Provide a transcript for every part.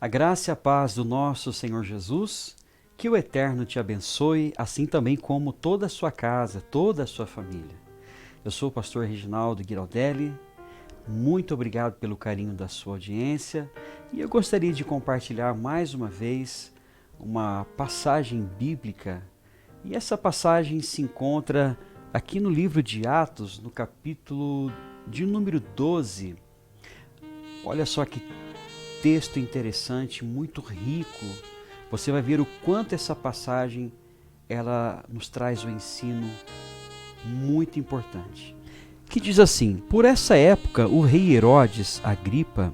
A graça e a paz do nosso Senhor Jesus, que o Eterno te abençoe, assim também como toda a sua casa, toda a sua família. Eu sou o pastor Reginaldo Giraldelli, muito obrigado pelo carinho da sua audiência e eu gostaria de compartilhar mais uma vez uma passagem bíblica. E essa passagem se encontra aqui no livro de Atos, no capítulo de número 12. Olha só que texto interessante, muito rico. Você vai ver o quanto essa passagem ela nos traz um ensino muito importante. Que diz assim: por essa época o rei Herodes Agripa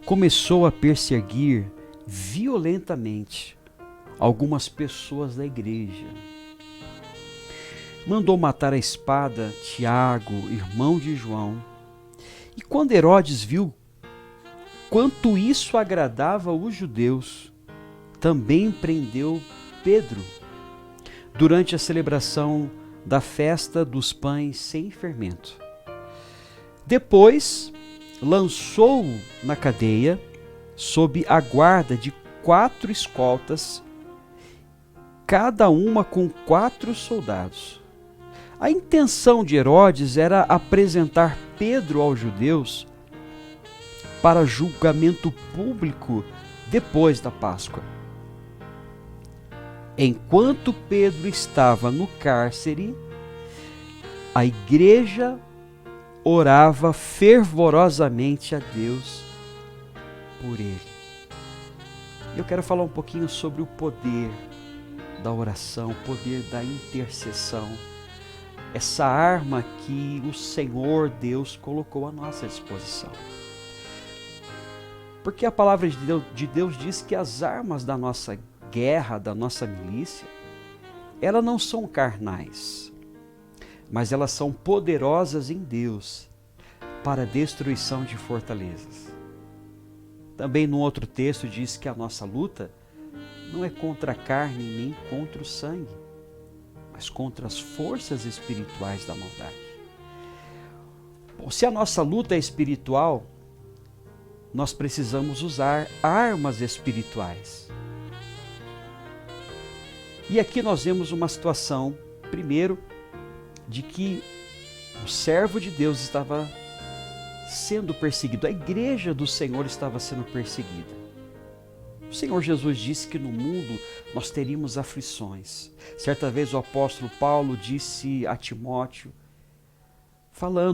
começou a perseguir violentamente algumas pessoas da igreja. Mandou matar à espada Tiago, irmão de João. E quando Herodes viu quanto isso agradava os judeus, também prendeu Pedro durante a celebração da festa dos pães sem fermento. Depois lançou-o na cadeia sob a guarda de 4 escoltas, cada uma com 4 soldados. A intenção de Herodes era apresentar Pedro aos judeus para julgamento público depois da Páscoa. Enquanto Pedro estava no cárcere, a igreja orava fervorosamente a Deus por ele. Eu quero falar um pouquinho sobre o poder da oração, o poder da intercessão, essa arma que o Senhor Deus colocou à nossa disposição. Porque a palavra de Deus diz que as armas da nossa guerra, da nossa milícia, elas não são carnais, mas elas são poderosas em Deus para a destruição de fortalezas. Também no outro texto diz que a nossa luta não é contra a carne nem contra o sangue, mas contra as forças espirituais da maldade. Bom, se a nossa luta é espiritual, nós precisamos usar armas espirituais. E aqui nós vemos uma situação, primeiro, de que o servo de Deus estava sendo perseguido, a igreja do Senhor estava sendo perseguida. O Senhor Jesus disse que no mundo nós teríamos aflições. Certa vez o apóstolo Paulo disse a Timóteo,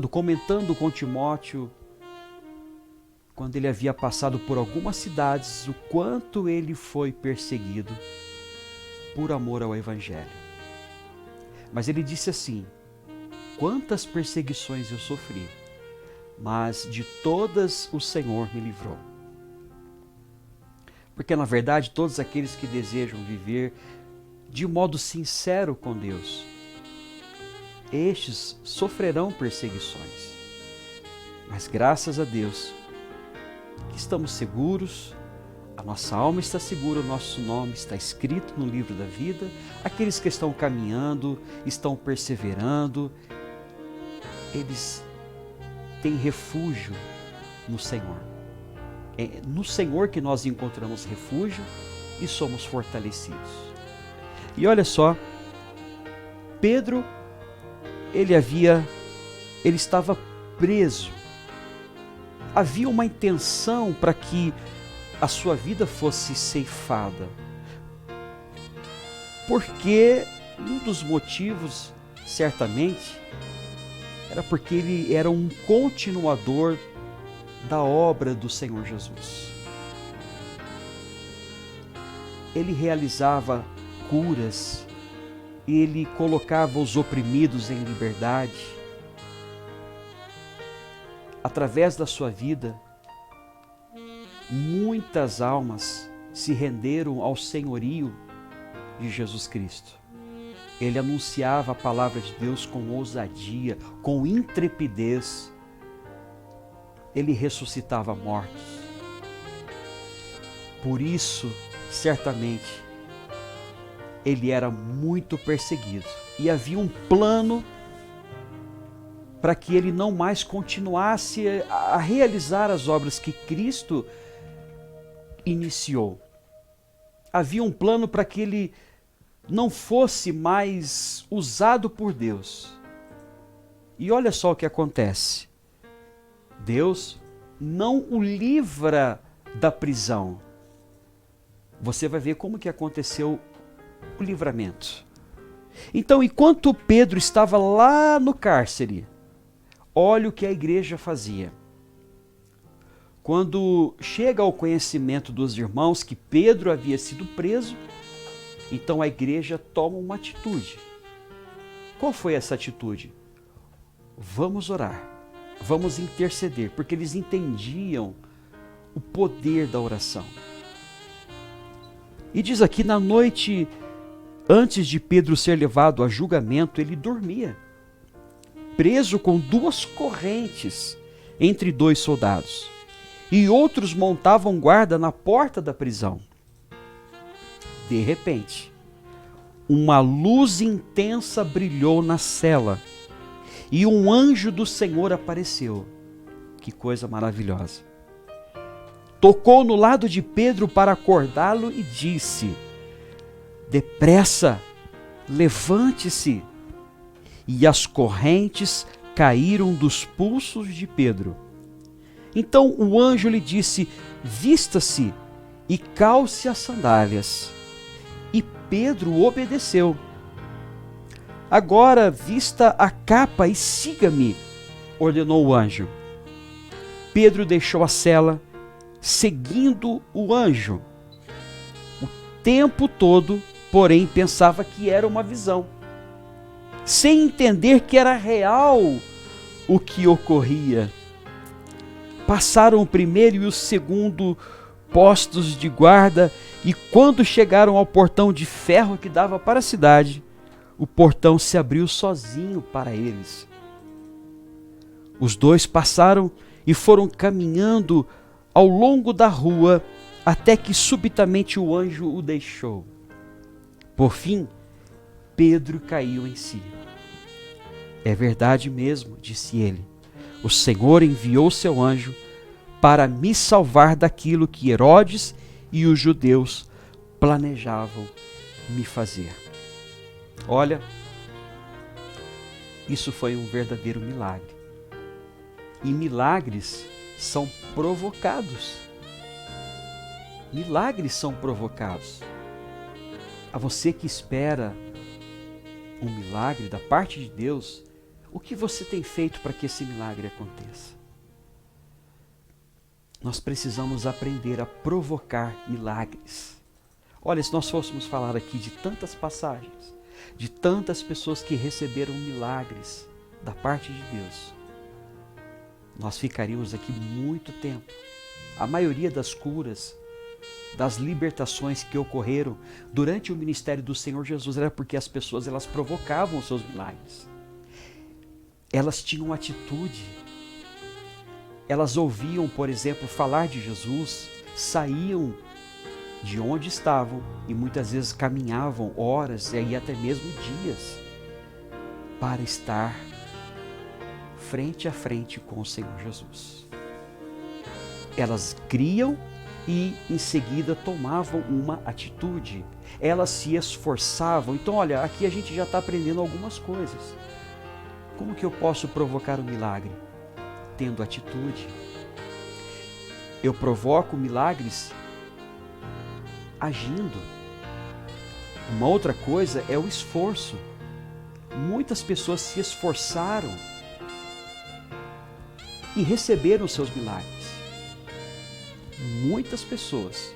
comentando com Timóteo, quando ele havia passado por algumas cidades, o quanto ele foi perseguido por amor ao Evangelho. Mas ele disse assim: quantas perseguições eu sofri, mas de todas o Senhor me livrou. Porque na verdade todos aqueles que desejam viver de modo sincero com Deus, estes sofrerão perseguições. Mas graças a Deus, que estamos seguros, a nossa alma está segura, o nosso nome está escrito no livro da vida. Aqueles que estão caminhando, estão perseverando, eles têm refúgio no Senhor. É no Senhor que nós encontramos refúgio e somos fortalecidos. E olha só, Pedro, ele estava preso. Havia uma intenção para que a sua vida fosse ceifada. Porque um dos motivos, certamente, era porque ele era um continuador da obra do Senhor Jesus. Ele realizava curas, ele colocava os oprimidos em liberdade. Através da sua vida, muitas almas se renderam ao senhorio de Jesus Cristo. Ele anunciava a palavra de Deus com ousadia, com intrepidez. Ele ressuscitava mortos. Por isso, certamente, ele era muito perseguido. E havia um plano para que ele não mais continuasse a realizar as obras que Cristo iniciou. Havia um plano para que ele não fosse mais usado por Deus. E olha só o que acontece. Deus não o livra da prisão. Você vai ver como que aconteceu o livramento. Então, enquanto Pedro estava lá no cárcere, olha o que a igreja fazia. Quando chega ao conhecimento dos irmãos que Pedro havia sido preso, então a igreja toma uma atitude. Qual foi essa atitude? Vamos orar, vamos interceder, porque eles entendiam o poder da oração. E diz aqui, na noite antes de Pedro ser levado a julgamento, ele dormia, preso com 2 correntes entre 2 soldados. E outros montavam guarda na porta da prisão. De repente, uma luz intensa brilhou na cela e um anjo do Senhor apareceu. Que coisa maravilhosa! Tocou no lado de Pedro para acordá-lo e disse: depressa, levante-se. E as correntes caíram dos pulsos de Pedro. Então o anjo lhe disse: vista-se e calce as sandálias. E Pedro obedeceu. Agora vista a capa e siga-me, ordenou o anjo. Pedro deixou a cela, seguindo o anjo. O tempo todo, porém, pensava que era uma visão, sem entender que era real o que ocorria. Passaram o primeiro e o segundo postos de guarda, e quando chegaram ao portão de ferro que dava para a cidade, o portão se abriu sozinho para eles. Os 2 passaram e foram caminhando ao longo da rua, até que subitamente o anjo o deixou. Por fim, Pedro caiu em si. É verdade mesmo, disse ele. O Senhor enviou seu anjo para me salvar daquilo que Herodes e os judeus planejavam me fazer. Olha, isso foi um verdadeiro milagre. E milagres são provocados. Milagres são provocados. A você que espera um milagre da parte de Deus, o que você tem feito para que esse milagre aconteça? Nós precisamos aprender a provocar milagres. Olha, se nós fôssemos falar aqui de tantas passagens, de tantas pessoas que receberam milagres da parte de Deus, nós ficaríamos aqui muito tempo. A maioria das curas, das libertações que ocorreram durante o ministério do Senhor Jesus era porque as pessoas elas provocavam os seus milagres. Elas tinham atitude. Elas ouviam, por exemplo, falar de Jesus, saíam de onde estavam e muitas vezes caminhavam horas e aí até mesmo dias para estar frente a frente com o Senhor Jesus. Elas criam e em seguida tomavam uma atitude. Elas se esforçavam. Então, olha, aqui a gente já está aprendendo algumas coisas. Como que eu posso provocar um milagre? Tendo atitude. Eu provoco milagres agindo. Uma outra coisa é o esforço. Muitas pessoas se esforçaram e receberam os seus milagres. Muitas pessoas,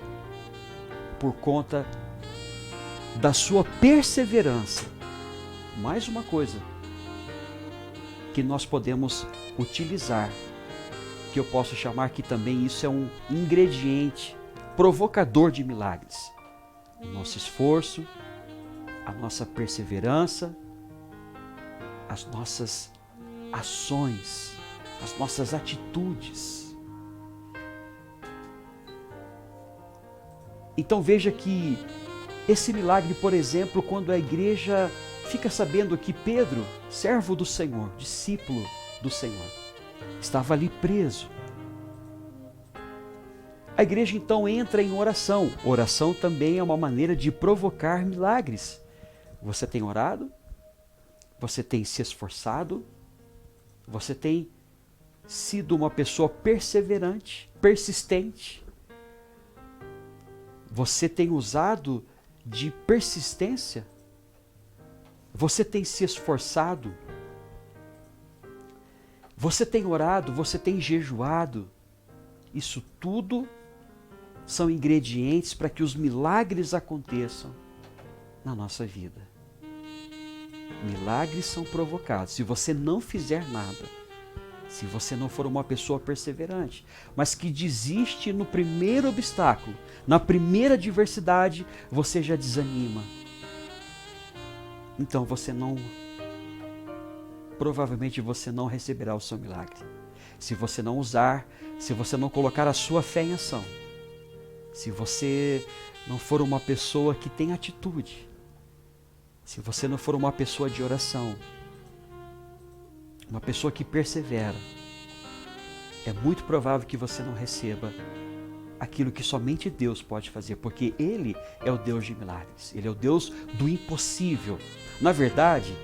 por conta da sua perseverança, mais uma coisa que nós podemos utilizar, que eu posso chamar que também isso é um ingrediente provocador de milagres. O nosso esforço, a nossa perseverança, as nossas ações, as nossas atitudes. Então veja que esse milagre, por exemplo, quando a igreja fica sabendo que Pedro, servo do Senhor, discípulo do Senhor, estava ali preso. A igreja então entra em oração. Oração também é uma maneira de provocar milagres. Você tem orado? Você tem se esforçado? Você tem sido uma pessoa perseverante, persistente? Você tem usado de persistência? Você tem se esforçado? Você tem orado? Você tem jejuado? Isso tudo são ingredientes para que os milagres aconteçam na nossa vida. Milagres são provocados se você não fizer nada, se você não for uma pessoa perseverante, mas que desiste no primeiro obstáculo, na primeira adversidade, você já desanima. Então provavelmente você não receberá o seu milagre. Se você não usar, se você não colocar a sua fé em ação, se você não for uma pessoa que tem atitude, se você não for uma pessoa de oração, uma pessoa que persevera, é muito provável que você não receba aquilo que somente Deus pode fazer, porque Ele é o Deus de milagres, Ele é o Deus do impossível. Na verdade,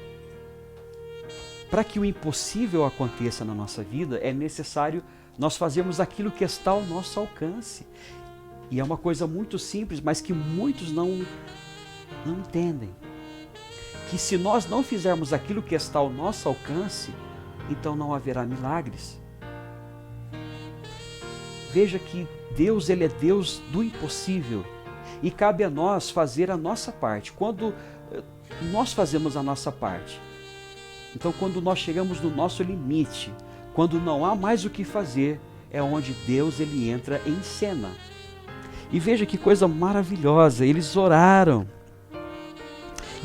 para que o impossível aconteça na nossa vida, é necessário nós fazermos aquilo que está ao nosso alcance. E é uma coisa muito simples, mas que muitos não entendem. Que se nós não fizermos aquilo que está ao nosso alcance, então não haverá milagres. Veja que Deus, Ele é Deus do impossível. E cabe a nós fazer a nossa parte. Quando nós fazemos a nossa parte, então quando nós chegamos no nosso limite, quando não há mais o que fazer, é onde Deus Ele entra em cena. E veja que coisa maravilhosa, eles oraram.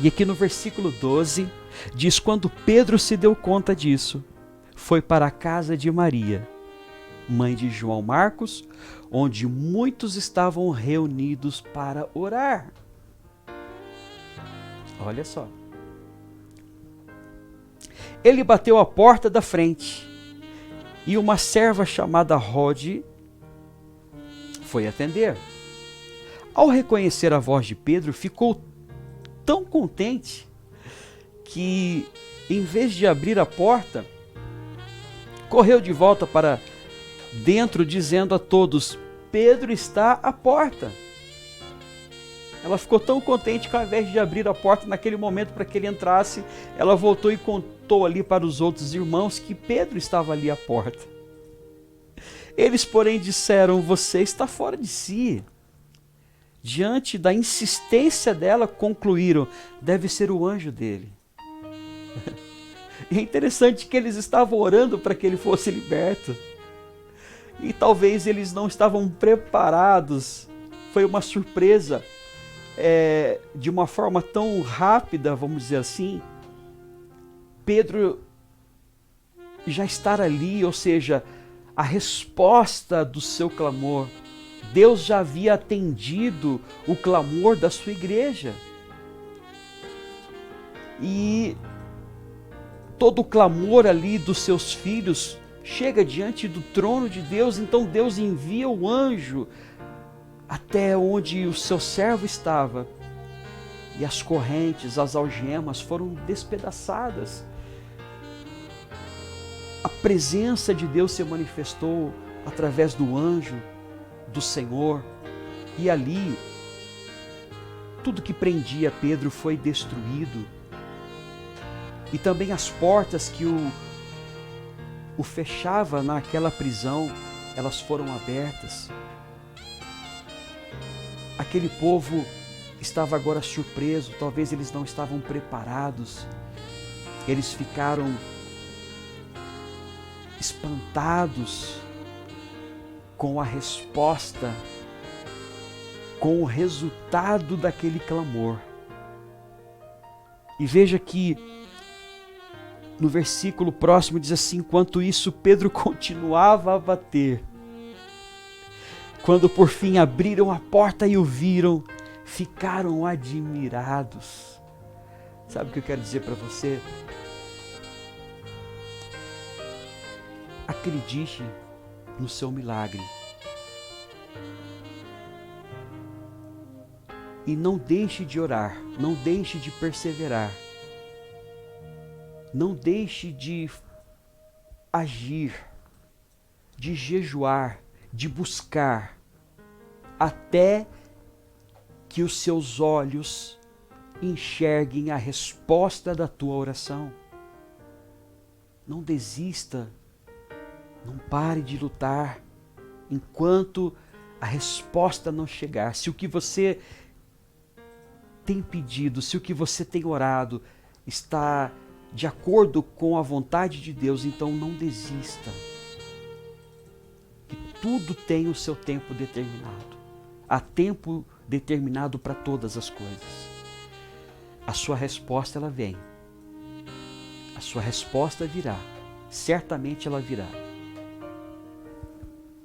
E aqui no versículo 12, diz: quando Pedro se deu conta disso, foi para a casa de Maria, mãe de João Marcos, onde muitos estavam reunidos para orar. Olha só. Ele bateu a porta da frente, e uma serva chamada Rode foi atender. Ao reconhecer a voz de Pedro, ficou tão contente que, em vez de abrir a porta, correu de volta para dentro, dizendo a todos: Pedro está à porta. Ela ficou tão contente que, ao invés de abrir a porta naquele momento para que ele entrasse, ela voltou e contou ali para os outros irmãos que Pedro estava ali à porta. Eles, porém, disseram: você está fora de si. Diante da insistência dela, concluíram: deve ser o anjo dele. E é interessante que eles estavam orando para que ele fosse liberto. E talvez eles não estavam preparados. Foi uma surpresa. De uma forma tão rápida, vamos dizer assim, Pedro já estar ali, ou seja, a resposta do seu clamor. Deus já havia atendido o clamor da sua igreja. E todo o clamor ali dos seus filhos chega diante do trono de Deus, então Deus envia o anjo até onde o seu servo estava, e as correntes, as algemas foram despedaçadas. A presença de Deus se manifestou através do anjo do Senhor, e ali tudo que prendia Pedro foi destruído, e também as portas que o fechava naquela prisão, elas foram abertas. Aquele povo estava agora surpreso, talvez eles não estavam preparados, eles ficaram espantados com a resposta, com o resultado daquele clamor. E veja que no versículo próximo diz assim: enquanto isso, Pedro continuava a bater. Quando por fim abriram a porta e o viram, ficaram admirados. Sabe o que eu quero dizer para você? Acredite no seu milagre. E não deixe de orar, não deixe de perseverar, não deixe de agir, de jejuar, de buscar, até que os seus olhos enxerguem a resposta da tua oração. Não desista, não pare de lutar enquanto a resposta não chegar. Se o que você tem pedido, se o que você tem orado está de acordo com a vontade de Deus, então não desista. Que tudo tem o seu tempo determinado. Há tempo determinado para todas as coisas. A sua resposta, ela vem. A sua resposta virá. Certamente ela virá.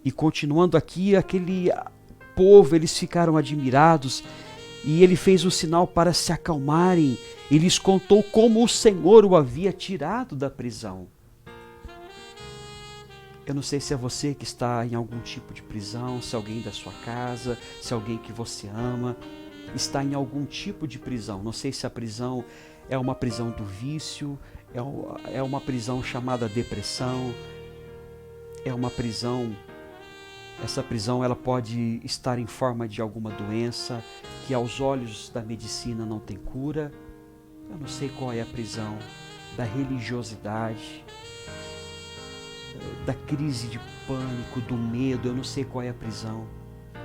E continuando aqui, aquele povo, eles ficaram admirados e ele fez o sinal para se acalmarem. E lhes contou como o Senhor o havia tirado da prisão. Eu não sei se é você que está em algum tipo de prisão, se alguém da sua casa, se alguém que você ama está em algum tipo de prisão. Não sei se a prisão é uma prisão do vício, é uma prisão chamada depressão, é uma prisão. Essa prisão ela pode estar em forma de alguma doença que aos olhos da medicina não tem cura. Eu não sei qual é a prisão da religiosidade, da crise de pânico, do medo. Eu não sei qual é a prisão,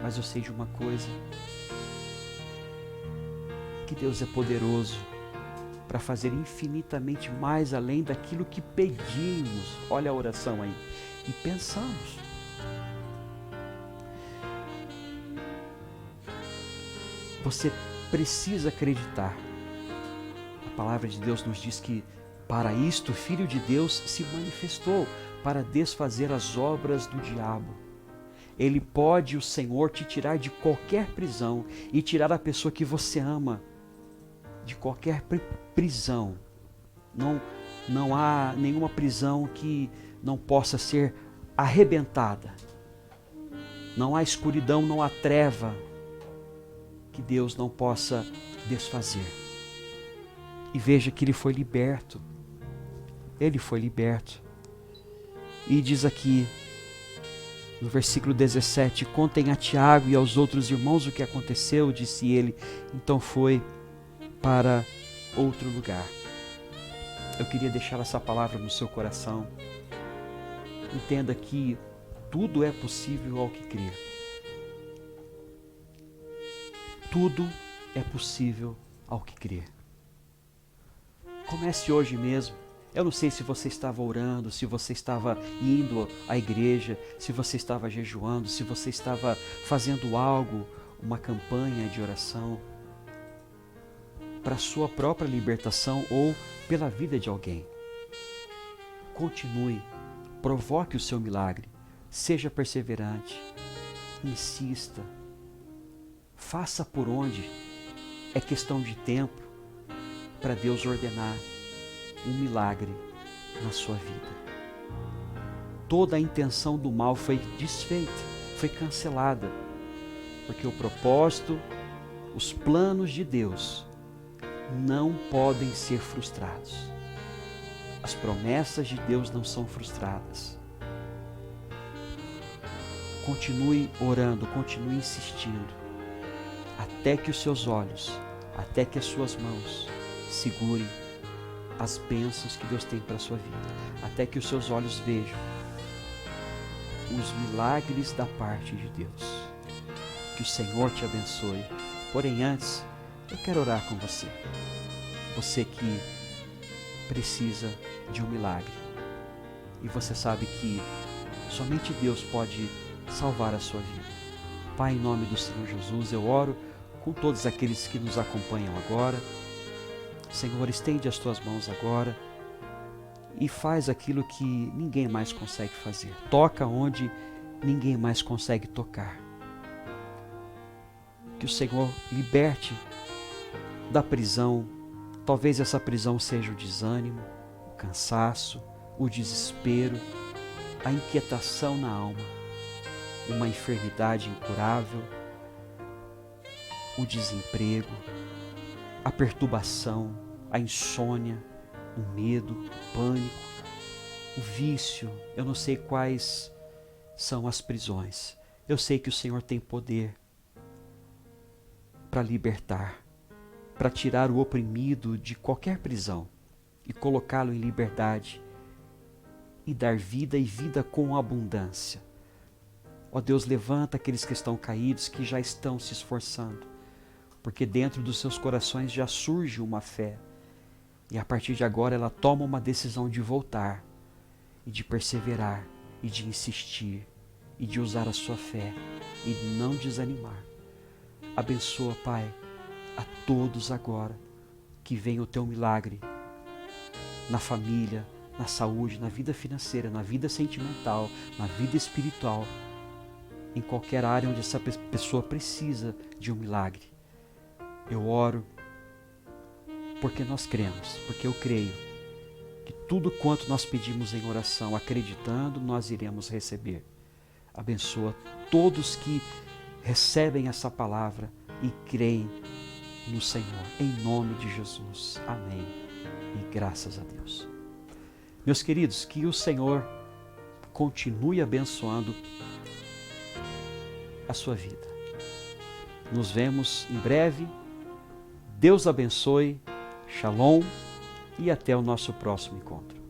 mas eu sei de uma coisa, que Deus é poderoso para fazer infinitamente mais além daquilo que pedimos. Olha a oração aí. E pensamos. Você precisa acreditar. A palavra de Deus nos diz que para isto o Filho de Deus se manifestou, para desfazer as obras do diabo. Ele pode, o Senhor, te tirar de qualquer prisão e tirar a pessoa que você ama de qualquer prisão. Não há nenhuma prisão que não possa ser arrebentada. Não há escuridão, não há treva que Deus não possa desfazer. E veja que ele foi liberto. Ele foi liberto. E diz aqui, no versículo 17, contem a Tiago e aos outros irmãos o que aconteceu, disse ele. Então foi para outro lugar. Eu queria deixar essa palavra no seu coração. Entenda que tudo é possível ao que crer. Tudo é possível ao que crer. Comece hoje mesmo. Eu não sei se você estava orando, se você estava indo à igreja, se você estava jejuando, se você estava fazendo algo, uma campanha de oração para a sua própria libertação ou pela vida de alguém. Continue, provoque o seu milagre, seja perseverante, insista, faça por onde. É questão de tempo para Deus ordenar um milagre na sua vida. Toda a intenção do mal foi desfeita, foi cancelada, porque o propósito, os planos de Deus não podem ser frustrados. As promessas de Deus não são frustradas. Continue orando, continue insistindo, até que os seus olhos, até que as suas mãos segurem as bênçãos que Deus tem para a sua vida, até que os seus olhos vejam os milagres da parte de Deus. Que o Senhor te abençoe. Porém, antes, eu quero orar com você. Você que precisa de um milagre. E você sabe que somente Deus pode salvar a sua vida. Pai, em nome do Senhor Jesus, eu oro com todos aqueles que nos acompanham agora. Senhor, estende as tuas mãos agora e faz aquilo que ninguém mais consegue fazer. Toca onde ninguém mais consegue tocar. Que o Senhor liberte da prisão. Talvez essa prisão seja o desânimo, o cansaço, o desespero, a inquietação na alma, uma enfermidade incurável. o desemprego, a perturbação, a insônia, o medo, o pânico, o vício. Eu não sei quais são as prisões. Eu sei que o Senhor tem poder para libertar, para tirar o oprimido de qualquer prisão e colocá-lo em liberdade e dar vida e vida com abundância. Ó Deus, levanta aqueles que estão caídos, que já estão se esforçando, porque dentro dos seus corações já surge uma fé e a partir de agora ela toma uma decisão de voltar e de perseverar e de insistir e de usar a sua fé e não desanimar. Abençoa, Pai, a todos agora, que venha o teu milagre na família, na saúde, na vida financeira, na vida sentimental, na vida espiritual, em qualquer área onde essa pessoa precisa de um milagre. Eu oro porque nós cremos, porque eu creio que tudo quanto nós pedimos em oração, acreditando, nós iremos receber. Abençoa todos que recebem essa palavra e creem no Senhor, em nome de Jesus. Amém. E graças a Deus. Meus queridos, que o Senhor continue abençoando a sua vida. Nos vemos em breve. Deus abençoe. Shalom e até o nosso próximo encontro.